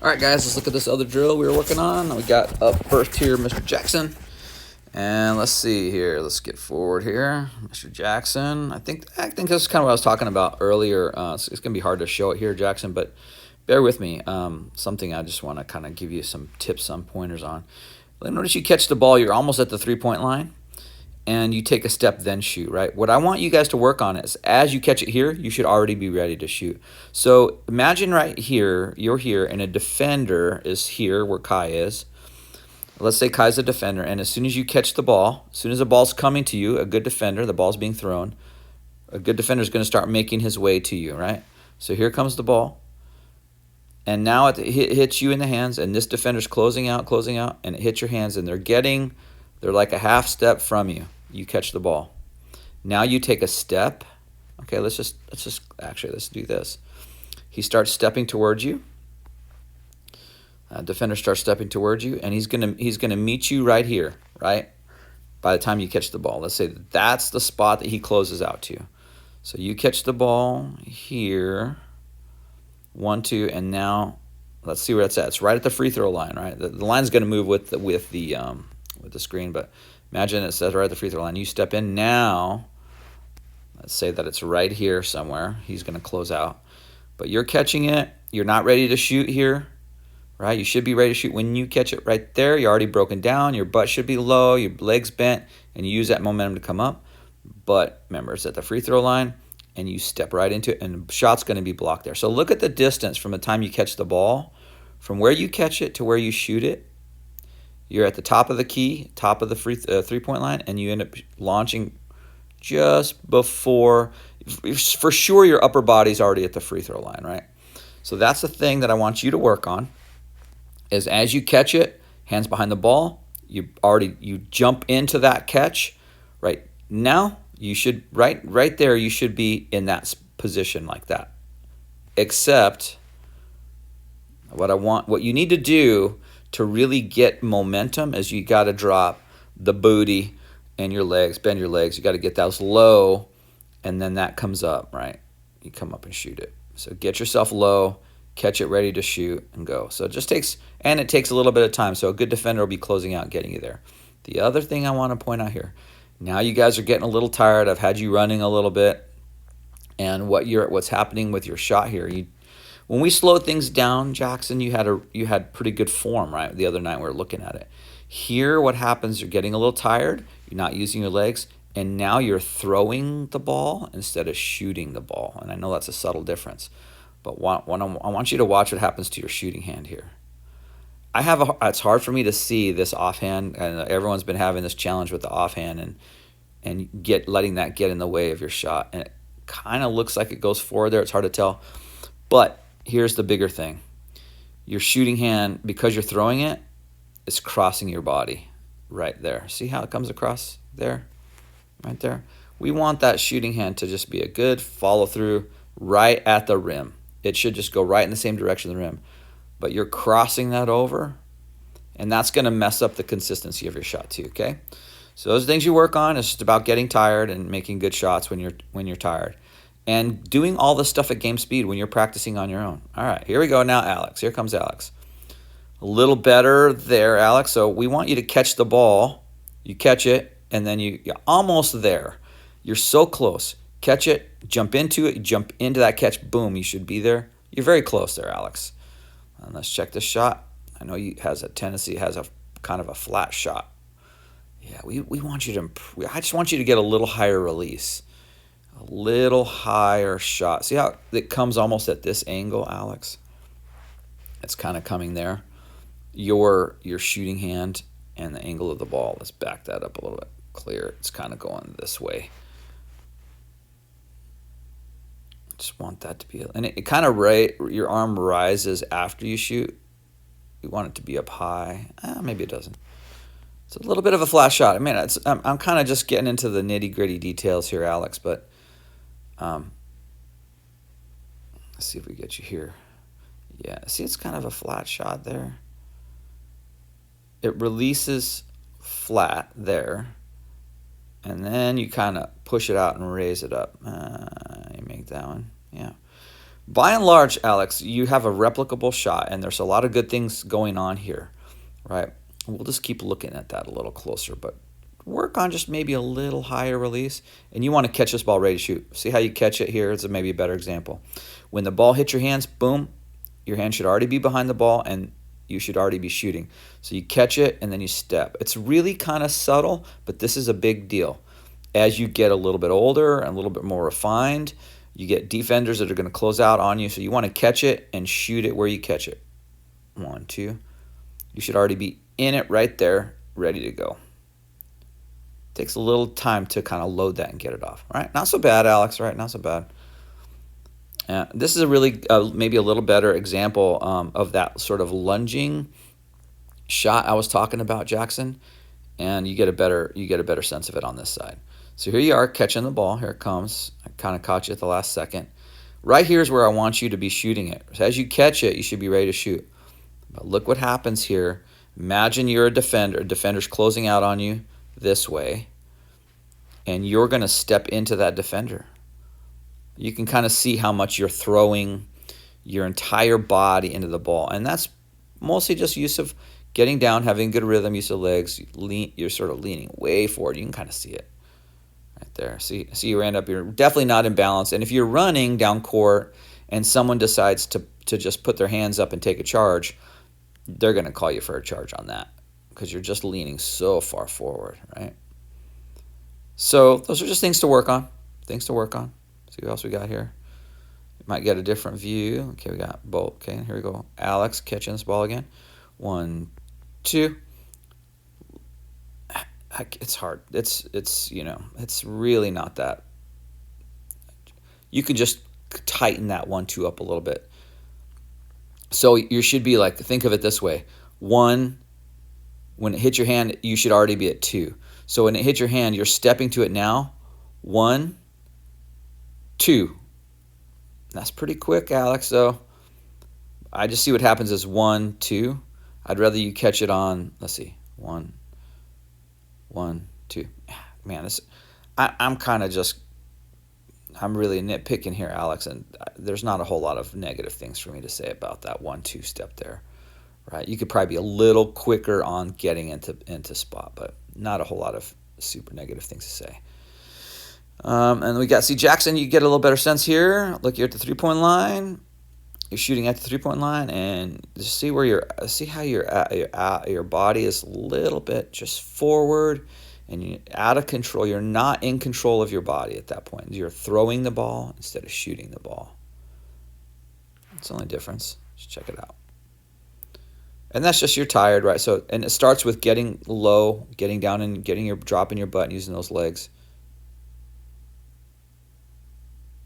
All right, guys, let's look at this other drill we were working on. We got up first here Mr. Jackson. And let's see here. Let's get forward here. Mr. Jackson. I think this is kind of what I was talking about earlier. It's going to be hard to show it here, Jackson, but bear with me. Something I just want to kind of give you some tips, some pointers on. Notice you catch the ball. You're almost at the three-point line. And you take a step, then shoot, right? What I want you guys to work on is as you catch it here, you should already be ready to shoot. So imagine right here, you're here, and a defender is here where Kai is. Let's say Kai's a defender, and as soon as you catch the ball, as soon as the ball's coming to you, a good defender, the ball's being thrown, a good defender is going to start making his way to you, right? So here comes the ball. And now it hits you in the hands, and this defender's closing out, and it hits your hands, and they're like a half step from you. You catch the ball. Now you take a step. Okay, let's do this. He starts stepping towards you. Defender starts stepping towards you, and he's gonna meet you right here, right? By the time you catch the ball, let's say that's the spot that he closes out to. So you catch the ball here, 1, 2, and now let's see where it's at. It's right at the free throw line, right? The line's gonna move with the screen, but imagine it says right at the free throw line. You step in now. Let's say that it's right here somewhere. He's going to close out. But you're catching it. You're not ready to shoot here, right? You should be ready to shoot. When you catch it right there, you're already broken down. Your butt should be low. Your legs bent, and you use that momentum to come up. But remember, it's at the free throw line, and you step right into it, and the shot's going to be blocked there. So look at the distance from the time you catch the ball, from where you catch it to where you shoot it. You're at the top of the key, top of the three-point line, and you end up launching just before. For sure, your upper body's already at the free throw line, right? So that's the thing that I want you to work on. Is as you catch it, hands behind the ball, you jump into that catch. Right now, you should right there. You should be in that position like that. Except, what you need to do to really get momentum is you got to drop the booty and your legs, bend your legs. You got to get those low, and then that comes up, right? You come up and shoot it. So get yourself low, catch it ready to shoot, and go. So it takes a little bit of time. So a good defender will be closing out and getting you there. The other thing I want to point out here, now you guys are getting a little tired. I've had you running a little bit, and what's happening with your shot here, when we slowed things down, Jackson, you had pretty good form, right? The other night we were looking at it. Here, what happens, you're getting a little tired, you're not using your legs, and now you're throwing the ball instead of shooting the ball. And I know that's a subtle difference, but I want you to watch what happens to your shooting hand here. It's hard for me to see this offhand, and everyone's been having this challenge with the offhand and letting that get in the way of your shot. And it kind of looks like it goes forward there. It's hard to tell, but here's the bigger thing. Your shooting hand, because you're throwing it, is crossing your body right there. See how it comes across there? Right there. We want that shooting hand to just be a good follow-through right at the rim. It should just go right in the same direction of the rim. But you're crossing that over, and that's going to mess up the consistency of your shot too, okay? So those things you work on. It's just about getting tired and making good shots when you're tired. And doing all this stuff at game speed when you're practicing on your own. All right, here we go now, Alex. Here comes Alex. A little better there, Alex. So we want you to catch the ball. You catch it, and then you're almost there. You're so close. Catch it, jump into it, jump into that catch. Boom, you should be there. You're very close there, Alex. And let's check this shot. I know he has a kind of a flat shot. Yeah, we want you to improve. I just want you to get a little higher release. A little higher shot. See how it comes almost at this angle, Alex? It's kind of coming there. Your shooting hand and the angle of the ball. Let's back that up a little bit clear. It's kind of going this way. Just want that to be, and it kind of your arm rises after you shoot. You want it to be up high. Maybe it doesn't. It's a little bit of a flat shot. I mean, I'm kind of just getting into the nitty-gritty details here, Alex, but let's see if we get you here. Yeah, see, it's kind of a flat shot there. It releases flat there, and then you kind of push it out and raise it up. You make that one, yeah. By and large, Alex, you have a replicable shot, and there's a lot of good things going on here, right? We'll just keep looking at that a little closer, but work on just maybe a little higher release. And you want to catch this ball ready to shoot. See how you catch it here? It's maybe a better example. When the ball hits your hands, boom, your hand should already be behind the ball, and you should already be shooting. So you catch it, and then you step. It's really kind of subtle, but this is a big deal. As you get a little bit older and a little bit more refined, you get defenders that are going to close out on you, so you want to catch it and shoot it where you catch it. 1, 2. You should already be in it right there, ready to go. Takes a little time to kind of load that and get it off. All right, not so bad, Alex. Right, not so bad. This is a really maybe a little better example of that sort of lunging shot I was talking about, Jackson, and you get a better sense of it on this side. So here you are catching the ball. Here it comes. I kind of caught you at the last second. Right here is where I want you to be shooting it. So as you catch it, you should be ready to shoot. But look what happens here. Imagine you're a defender. A defender's closing out on you this way, and you're going to step into that defender. You can kind of see how much you're throwing your entire body into the ball, and that's mostly just use of getting down, having good rhythm, use of legs. You're sort of leaning way forward. You can kind of see it right there. See you end up, you're definitely not in balance. And if you're running down court and someone decides to just put their hands up and take a charge, they're going to call you for a charge on that because you're just leaning so far forward, right? So those are just things to work on. See what else we got here. You might get a different view. Okay, we got both. Okay, here we go. Alex catching this ball again. 1, 2. It's hard. It's it's really not that. You can just tighten that 1, 2 up a little bit. So you should be like, think of it this way. 1, when it hits your hand, you should already be at 2. So when it hits your hand, you're stepping to it now. 1, 2. That's pretty quick, Alex, though. I just see what happens is 1, 2. I'd rather you catch it on, let's see, 1, 2. Man, I'm really nitpicking here, Alex, and there's not a whole lot of negative things for me to say about that 1, 2 step there, right? You could probably be a little quicker on getting into spot, but not a whole lot of super negative things to say. And we got, see, Jackson, you get a little better sense here. Look, you're at the 3-point line. You're shooting at the 3-point line, and just see how your body is a little bit just forward, and you're out of control. You're not in control of your body at that point. You're throwing the ball instead of shooting the ball. That's the only difference. Just check it out. And that's just you're tired, right? So, and it starts with getting low, getting down, and dropping your butt and using those legs.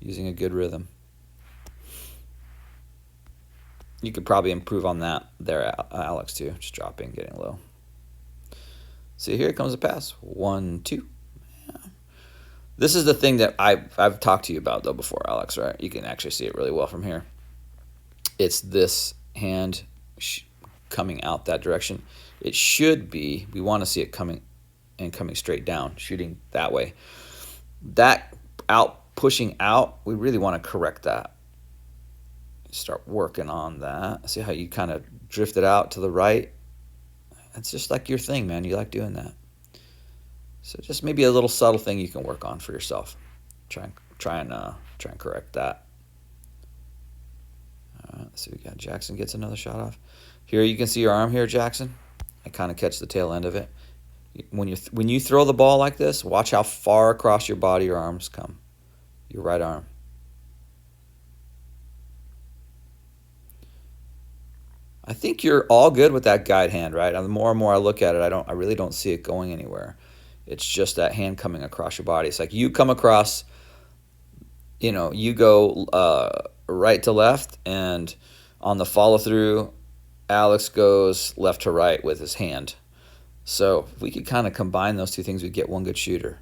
Using a good rhythm. You could probably improve on that there, Alex, too. Just dropping, getting low. See, here comes the pass. 1, 2. Yeah. This is the thing that I've talked to you about, though, before, Alex, right? You can actually see it really well from here. It's this hand coming out that direction. It should be, we want to see it coming straight down, shooting that way. That pushing out, we really want to correct that. Start working on that. See how you kind of drift it out to the right? That's just like your thing, man. You like doing that. So just maybe a little subtle thing you can work on for yourself. Try and correct that. So we got Jackson gets another shot off. Here you can see your arm here, Jackson. I kind of catch the tail end of it. When you throw the ball like this, watch how far across your body your arms come. Your right arm. I think you're all good with that guide hand, right? And the more and more I look at it, I really don't see it going anywhere. It's just that hand coming across your body. It's like you come across, you go right to left, and on the follow through, Alex goes left to right with his hand. So if we could kind of combine those two things, we'd get one good shooter.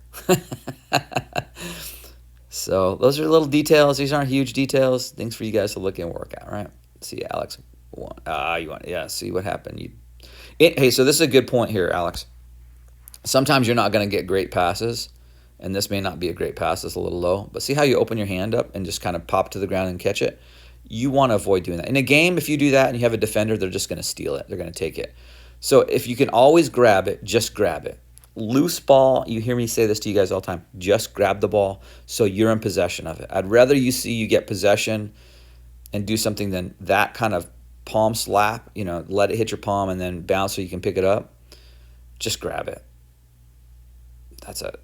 So those are little details. These aren't huge details. Things for you guys to look and work at, right? See, Alex. See what happened. Hey, so this is a good point here, Alex. Sometimes you're not going to get great passes, and this may not be a great pass. It's a little low. But see how you open your hand up and just kind of pop to the ground and catch it? You want to avoid doing that. In a game, if you do that and you have a defender, they're just going to steal it. They're going to take it. So if you can always grab it, just grab it. Loose ball, you hear me say this to you guys all the time, just grab the ball so you're in possession of it. I'd rather you see you get possession and do something than that kind of palm slap, let it hit your palm and then bounce so you can pick it up. Just grab it.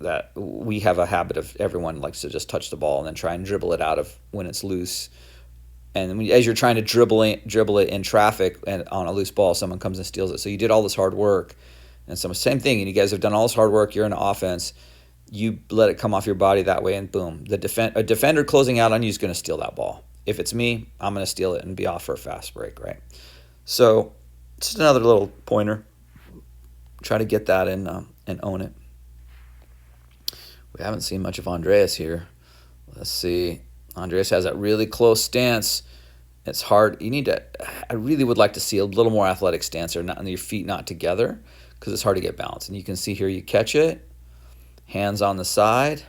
That we have a habit of everyone likes to just touch the ball and then try and dribble it out of when it's loose. And as you're trying to dribble it in traffic and on a loose ball, someone comes and steals it. So you did all this hard work, and same thing. And you guys have done all this hard work. You're in offense. You let it come off your body that way, and boom, a defender closing out on you is going to steal that ball. If it's me, I'm going to steal it and be off for a fast break, right? So just another little pointer. Try to get that and own it. We haven't seen much of Andreas here. Let's see. Andreas has that really close stance. It's hard. I really would like to see a little more athletic stance, or not, your feet not together, because it's hard to get balanced. And you can see here, you catch it, hands on the side,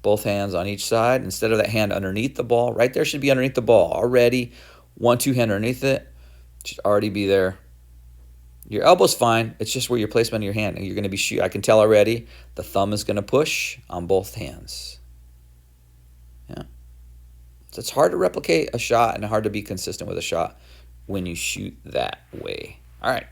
both hands on each side. Instead of that hand underneath the ball, right there should be underneath the ball already. 1-2 hand underneath it should already be there. Your elbow's fine. It's just where your placement of your hand. And you're going to be I can tell already the thumb is going to push on both hands. Yeah. So it's hard to replicate a shot and hard to be consistent with a shot when you shoot that way. All right.